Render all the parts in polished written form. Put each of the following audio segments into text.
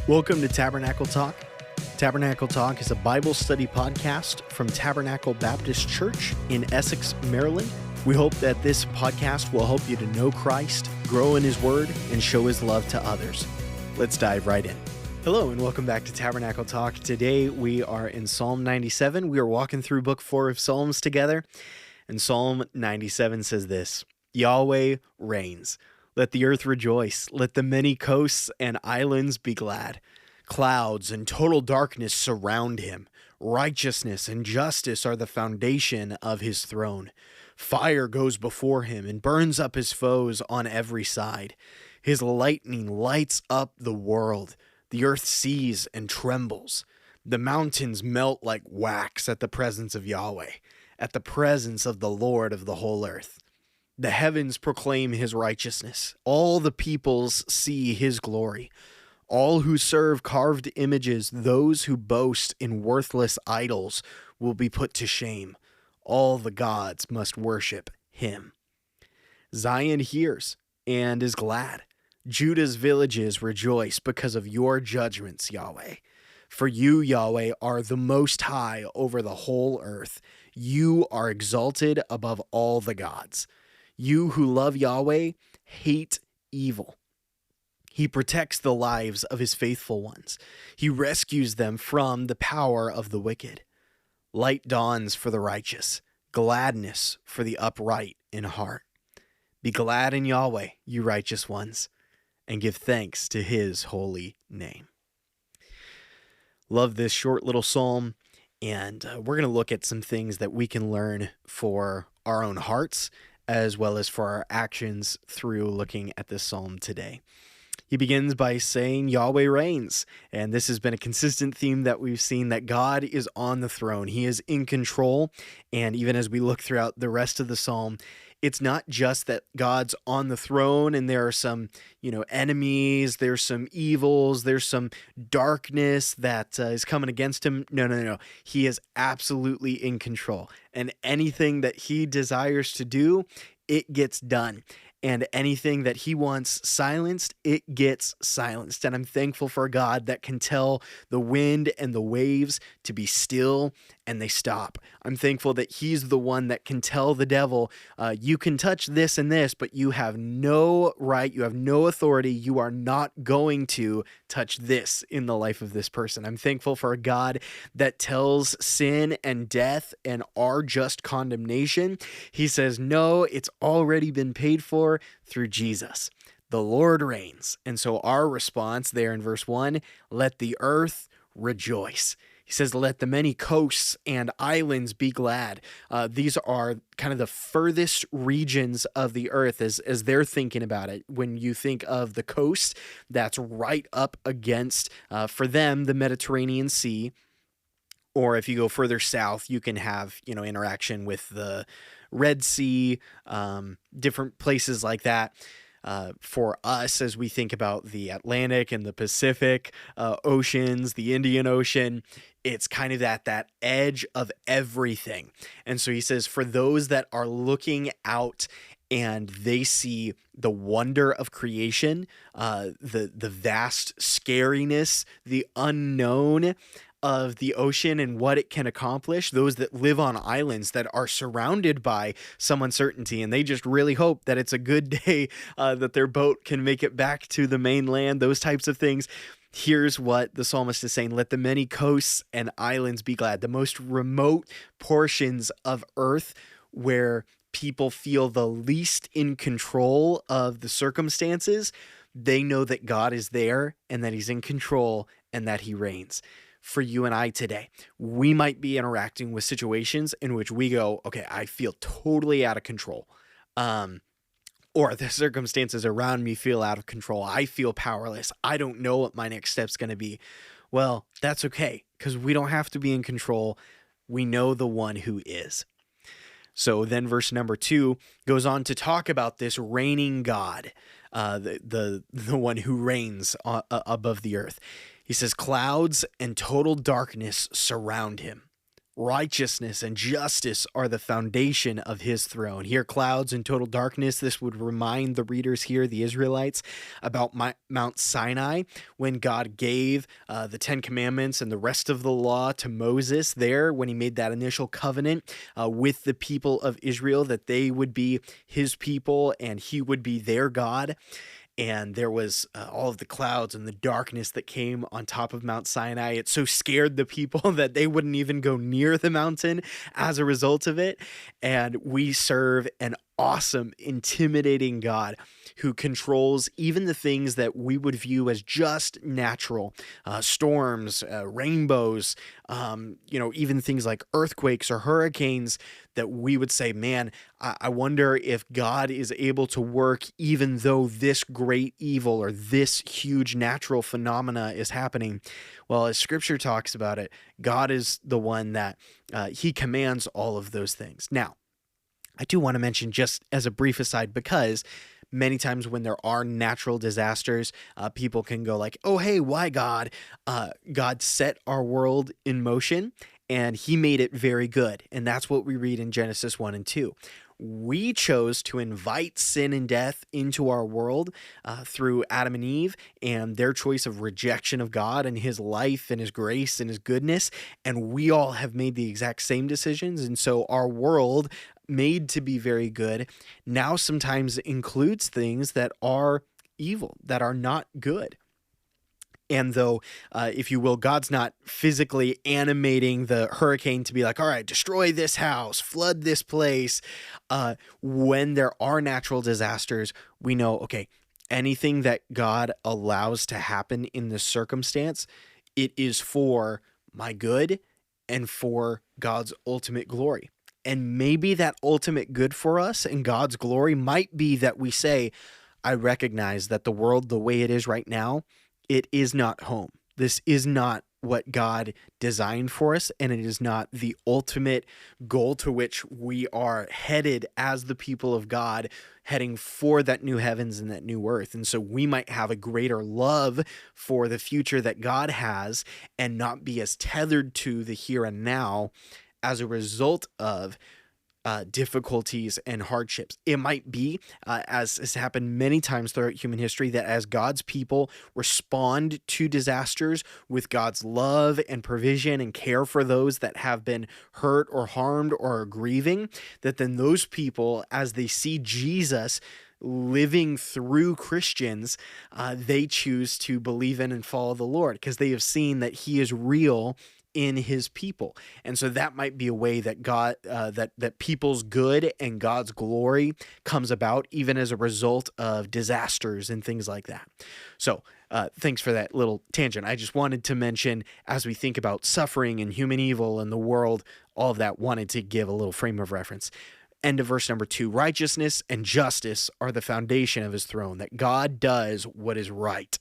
Welcome to Tabernacle Talk. Tabernacle Talk is a Bible study podcast from Tabernacle Baptist Church in Essex, Maryland. We hope that this podcast will help you to know Christ, grow in His Word, and show His love to others. Let's dive right in. Hello and welcome back to Tabernacle Talk. Today we are in Psalm 97. We are walking through Book 4 of Psalms together. And Psalm 97 says this: Yahweh reigns. Let the earth rejoice. Let the many coasts and islands be glad. Clouds and total darkness surround him. Righteousness and justice are the foundation of his throne. Fire goes before him and burns up his foes on every side. His lightning lights up the world. The earth sees and trembles. The mountains melt like wax at the presence of Yahweh, at the presence of the Lord of the whole earth. The heavens proclaim his righteousness. All the peoples see his glory. All who serve carved images, those who boast in worthless idols, will be put to shame. All the gods must worship him. Zion hears and is glad. Judah's villages rejoice because of your judgments, Yahweh. For you, Yahweh, are the most high over the whole earth. You are exalted above all the gods. You who love Yahweh hate evil. He protects the lives of his faithful ones. He rescues them from the power of the wicked. Light dawns for the righteous, gladness for the upright in heart. Be glad in Yahweh, you righteous ones, and give thanks to his holy name. Love this short little psalm, and we're going to look at some things that we can learn for our own hearts as well as for our actions through looking at this psalm today. He begins by saying Yahweh reigns, and this has been a consistent theme that we've seen, that God is on the throne. He is in control, and even as we look throughout the rest of the psalm, it's not just that God's on the throne and there are some, enemies, there's some evils, there's some darkness that is coming against him. No. He is absolutely in control, and anything that he desires to do, it gets done. And anything that he wants silenced, it gets silenced. And I'm thankful for a God that can tell the wind and the waves to be still, and they stop. I'm thankful that he's the one that can tell the devil, you can touch this and this, but you have no right, you have no authority, you are not going to touch this in the life of this person. I'm thankful for a God that tells sin and death and our just condemnation. He says, no, it's already been paid for through Jesus. The Lord reigns. And so our response there in verse 1, let the earth rejoice. He says, let the many coasts and islands be glad. These are kind of the furthest regions of the earth as they're thinking about it. When you think of the coast, that's right up against, for them, the Mediterranean Sea. Or if you go further south, you can have, interaction with the Red Sea, different places like that. For us, as we think about the Atlantic and the Pacific oceans, the Indian Ocean, it's kind of that edge of everything. And so he says, for those that are looking out and they see the wonder of creation, the vast scariness, the unknown of the ocean and what it can accomplish, those that live on islands that are surrounded by some uncertainty, and they just really hope that it's a good day, that their boat can make it back to the mainland, those types of things. Here's what the psalmist is saying: let the many coasts and islands be glad. The most remote portions of earth where people feel the least in control of the circumstances, they know that God is there and that he's in control and that he reigns. For you and I today, we might be interacting with situations in which we go, okay, I feel totally out of control. Or the circumstances around me feel out of control. I feel powerless. I don't know what my next step's going to be. Well, that's okay, because we don't have to be in control. We know the one who is. So then verse number 2 goes on to talk about this reigning God, the one who reigns above the earth. He says, clouds and total darkness surround him. Righteousness and justice are the foundation of his throne. Here, clouds and total darkness. This would remind the readers here, the Israelites, about Mount Sinai when God gave the Ten Commandments and the rest of the law to Moses there when he made that initial covenant with the people of Israel, that they would be his people and he would be their God. And there was all of the clouds and the darkness that came on top of Mount Sinai. It so scared the people that they wouldn't even go near the mountain as a result of it. And we serve an awesome, intimidating God who controls even the things that we would view as just natural, storms, rainbows, even things like earthquakes or hurricanes that we would say, man, I wonder if God is able to work even though this great evil or this huge natural phenomena is happening. Well, as scripture talks about it, God is the one that he commands all of those things. Now, I do want to mention, just as a brief aside, because many times when there are natural disasters, people can go like, oh, hey, why God? God set our world in motion and he made it very good. And that's what we read in Genesis 1 and 2. We chose to invite sin and death into our world through Adam and Eve and their choice of rejection of God and his life and his grace and his goodness. And we all have made the exact same decisions. And so our world, made to be very good, now sometimes includes things that are evil, that are not good. And though, if you will, God's not physically animating the hurricane to be like, all right, destroy this house, flood this place. When there are natural disasters, we know, okay, anything that God allows to happen in this circumstance, it is for my good and for God's ultimate glory. And maybe that ultimate good for us and God's glory might be that we say, I recognize that the world the way it is right now, it is not home. This is not what God designed for us, and it is not the ultimate goal to which we are headed as the people of God, heading for that new heavens and that new earth. And so we might have a greater love for the future that God has and not be as tethered to the here and now as a result of difficulties and hardships. It might be, as has happened many times throughout human history, that as God's people respond to disasters with God's love and provision and care for those that have been hurt or harmed or are grieving, that then those people, as they see Jesus living through Christians, they choose to believe in and follow the Lord because they have seen that he is real in his people. And so that might be a way that God, that people's good and God's glory comes about even as a result of disasters and things like that. So thanks for that little tangent. I just wanted to mention, as we think about suffering and human evil and the world, all of that, wanted to give a little frame of reference. End of verse number 2, righteousness and justice are the foundation of his throne, that God does what is right,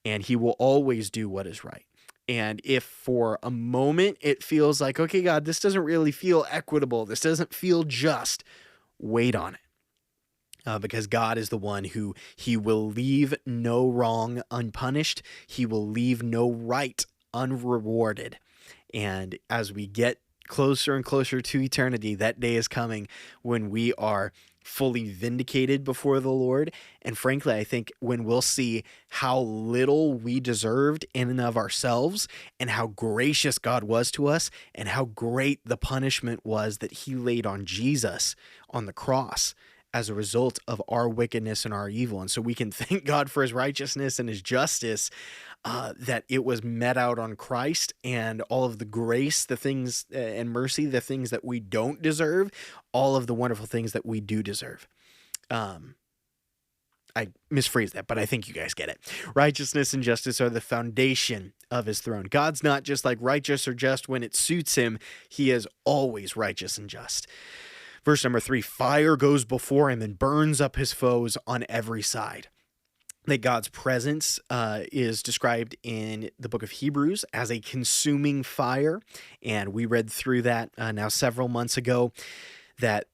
and he will always do what is right. And if for a moment it feels like, okay, God, this doesn't really feel equitable, this doesn't feel just, wait on it. Because God is the one who he will leave no wrong unpunished. He will leave no right unrewarded. And as we get closer and closer to eternity, that day is coming when we are fully vindicated before the Lord. And frankly, I think when we'll see how little we deserved in and of ourselves and how gracious God was to us and how great the punishment was that he laid on Jesus on the cross as a result of our wickedness and our evil. And so we can thank God for his righteousness and his justice, that it was met out on Christ, and all of the grace, the things and mercy, the things that we don't deserve, all of the wonderful things that we do deserve. I misphrased that, but I think you guys get it. Righteousness and justice are the foundation of his throne. God's not just like righteous or just when it suits him. He is always righteous and just. Verse number 3, fire goes before him and burns up his foes on every side. That God's presence is described in the book of Hebrews as a consuming fire. And we read through that now several months ago, that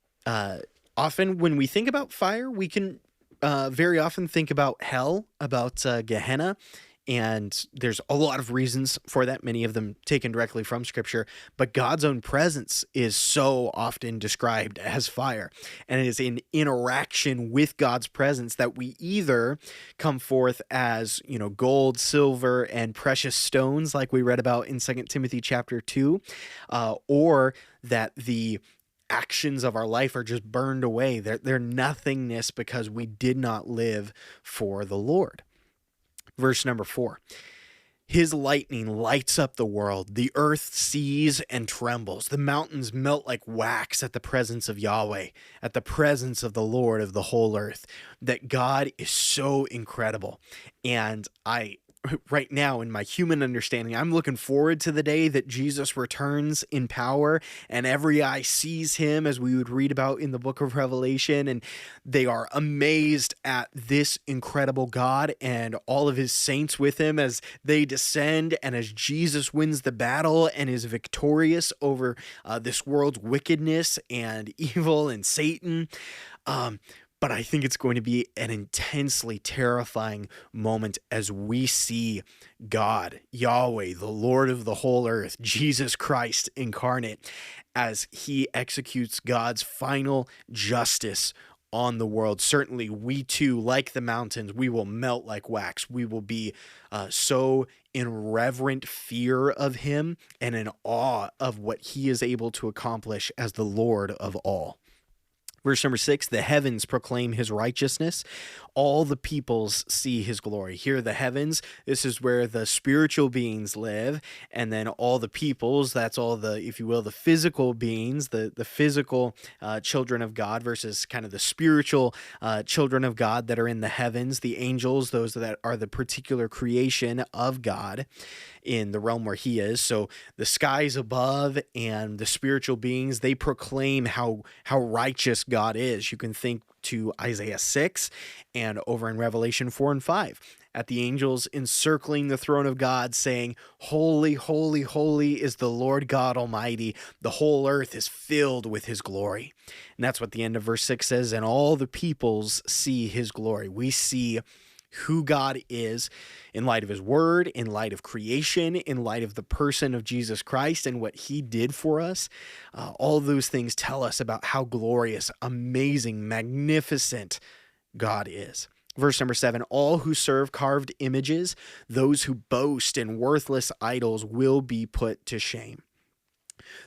often when we think about fire, we can very often think about hell, about Gehenna, And there's a lot of reasons for that, many of them taken directly from Scripture. But God's own presence is so often described as fire. And it is in interaction with God's presence that we either come forth as, gold, silver, and precious stones, like we read about in 2 Timothy chapter 2, or that the actions of our life are just burned away. They're nothingness because we did not live for the Lord. Verse number 4. His lightning lights up the world. The earth sees and trembles. The mountains melt like wax at the presence of Yahweh, at the presence of the Lord of the whole earth. That God is so incredible. And right now, in my human understanding, I'm looking forward to the day that Jesus returns in power and every eye sees him, as we would read about in the book of Revelation, and they are amazed at this incredible God and all of his saints with him as they descend and as Jesus wins the battle and is victorious over this world's wickedness and evil and Satan. But I think it's going to be an intensely terrifying moment as we see God, Yahweh, the Lord of the whole earth, Jesus Christ incarnate, as he executes God's final justice on the world. Certainly, we too, like the mountains, we will melt like wax. We will be so in reverent fear of him and in awe of what he is able to accomplish as the Lord of all. Verse number 6, the heavens proclaim his righteousness. All the peoples see his glory. Here, the heavens, this is where the spiritual beings live. And then all the peoples, that's all the, if you will, the physical beings, the physical children of God versus kind of the spiritual children of God that are in the heavens, the angels, those that are the particular creation of God in the realm where he is. So the skies above and the spiritual beings, they proclaim how righteous God is. You can think to Isaiah 6 and over in Revelation 4 and 5 at the angels encircling the throne of God saying, "Holy, holy, holy is the Lord God Almighty. The whole earth is filled with his glory." And that's what the end of verse 6 says, and all the peoples see his glory. We see who God is in light of his word, in light of creation, in light of the person of Jesus Christ and what he did for us. All of those things tell us about how glorious, amazing, magnificent God is. Verse number 7, all who serve carved images, those who boast in worthless idols will be put to shame.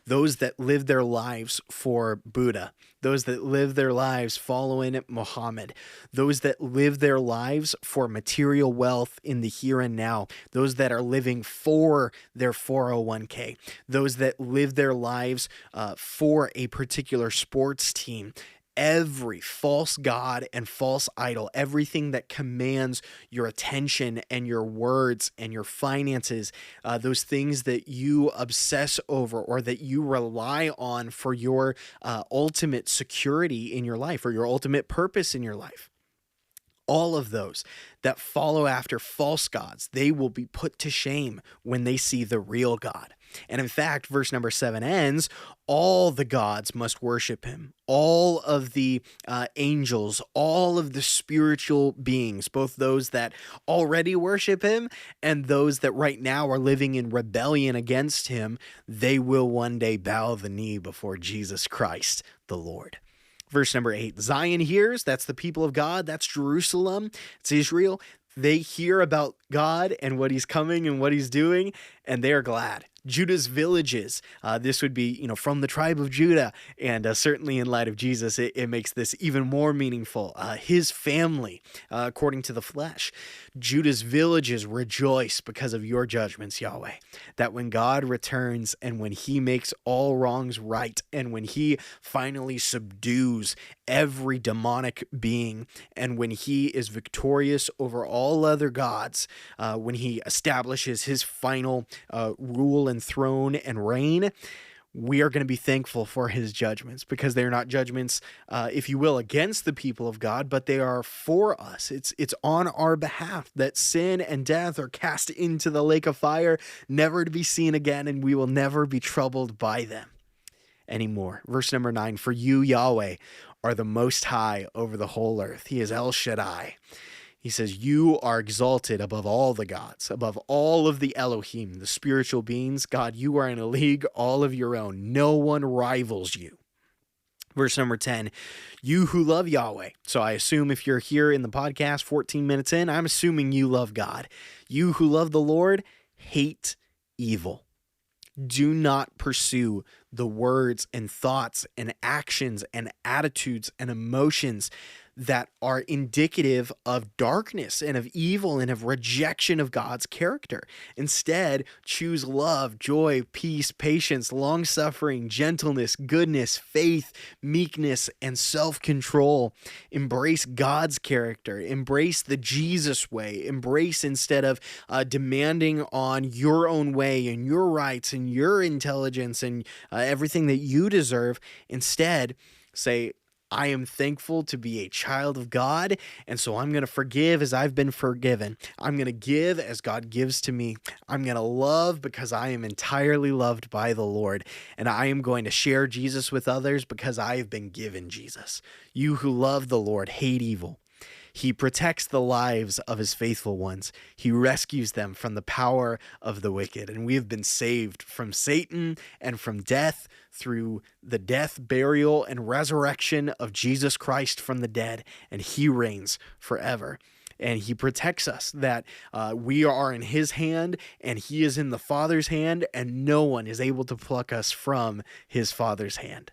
Those that live their lives for Buddha, those that live their lives following Muhammad, those that live their lives for material wealth in the here and now, those that are living for their 401k, those that live their lives for a particular sports team. Every false god and false idol, everything that commands your attention and your words and your finances, those things that you obsess over or that you rely on for your ultimate security in your life or your ultimate purpose in your life. All of those that follow after false gods, they will be put to shame when they see the real God. And in fact, verse number 7 ends, all the gods must worship him. All of the angels, all of the spiritual beings, both those that already worship him and those that right now are living in rebellion against him, they will one day bow the knee before Jesus Christ, the Lord. Verse number 8, Zion hears, that's the people of God, that's Jerusalem, it's Israel. They hear about God and what he's coming and what he's doing, and they are glad. Judah's villages, this would be, from the tribe of Judah, and certainly in light of Jesus, it makes this even more meaningful. His family, according to the flesh. Judah's villages rejoice because of your judgments, Yahweh. That when God returns and when he makes all wrongs right and when he finally subdues every demonic being and when he is victorious over all other gods, when he establishes his final rule and throne and reign, we are going to be thankful for his judgments because they're not judgments, if you will, against the people of God, but they are for us. It's on our behalf that sin and death are cast into the lake of fire, never to be seen again, and we will never be troubled by them anymore. Verse number 9, for you, Yahweh, are the most high over the whole earth. He is El Shaddai. He says, you are exalted above all the gods, above all of the Elohim, the spiritual beings. God, you are in a league all of your own. No one rivals you. Verse number 10, you who love Yahweh. So I assume if you're here in the podcast 14 minutes in, I'm assuming you love God. You who love the Lord, hate evil. Do not pursue the words and thoughts and actions and attitudes and emotions that are indicative of darkness and of evil and of rejection of God's character. Instead, choose love, joy, peace, patience, long-suffering, gentleness, goodness, faith, meekness, and self-control. Embrace God's character. Embrace the Jesus way. Embrace, instead of demanding on your own way and your rights and your intelligence and everything that you deserve, instead say, I am thankful to be a child of God, and so I'm going to forgive as I've been forgiven. I'm going to give as God gives to me. I'm going to love because I am entirely loved by the Lord, and I am going to share Jesus with others because I have been given Jesus. You who love the Lord, hate evil. He protects the lives of his faithful ones. He rescues them from the power of the wicked. And we have been saved from Satan and from death through the death, burial, and resurrection of Jesus Christ from the dead. And he reigns forever. And he protects us, that we are in his hand and he is in the Father's hand, and no one is able to pluck us from his Father's hand.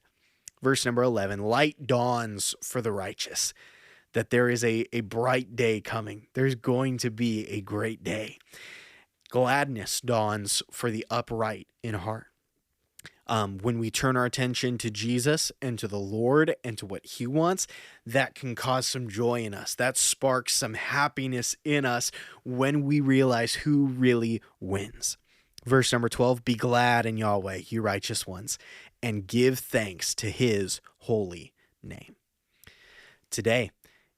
Verse number 11, light dawns for the righteous. That there is a bright day coming. There's going to be a great day. Gladness dawns for the upright in heart. When we turn our attention to Jesus and to the Lord and to what he wants, that can cause some joy in us. That sparks some happiness in us when we realize who really wins. Verse number 12, be glad in Yahweh, you righteous ones, and give thanks to his holy name. Today,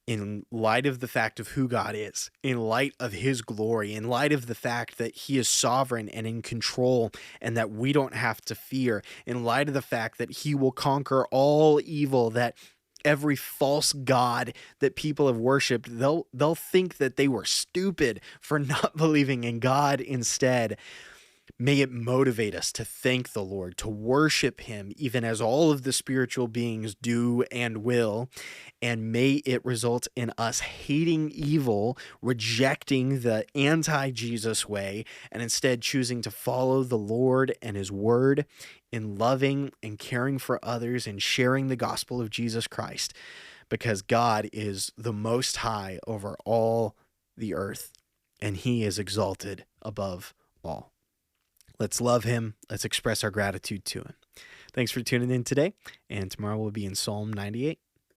in light of the fact of who God is, in light of his glory, in light of the fact that he is sovereign and in control and that we don't have to fear, in light of the fact that he will conquer all evil, that every false god that people have worshipped, they'll think that they were stupid for not believing in God instead. May it motivate us to thank the Lord, to worship him, even as all of the spiritual beings do and will. And may it result in us hating evil, rejecting the anti-Jesus way, and instead choosing to follow the Lord and his word in loving and caring for others and sharing the gospel of Jesus Christ, because God is the most high over all the earth, and he is exalted above all. Let's love him. Let's express our gratitude to him. Thanks for tuning in today, and tomorrow we'll be in Psalm 98.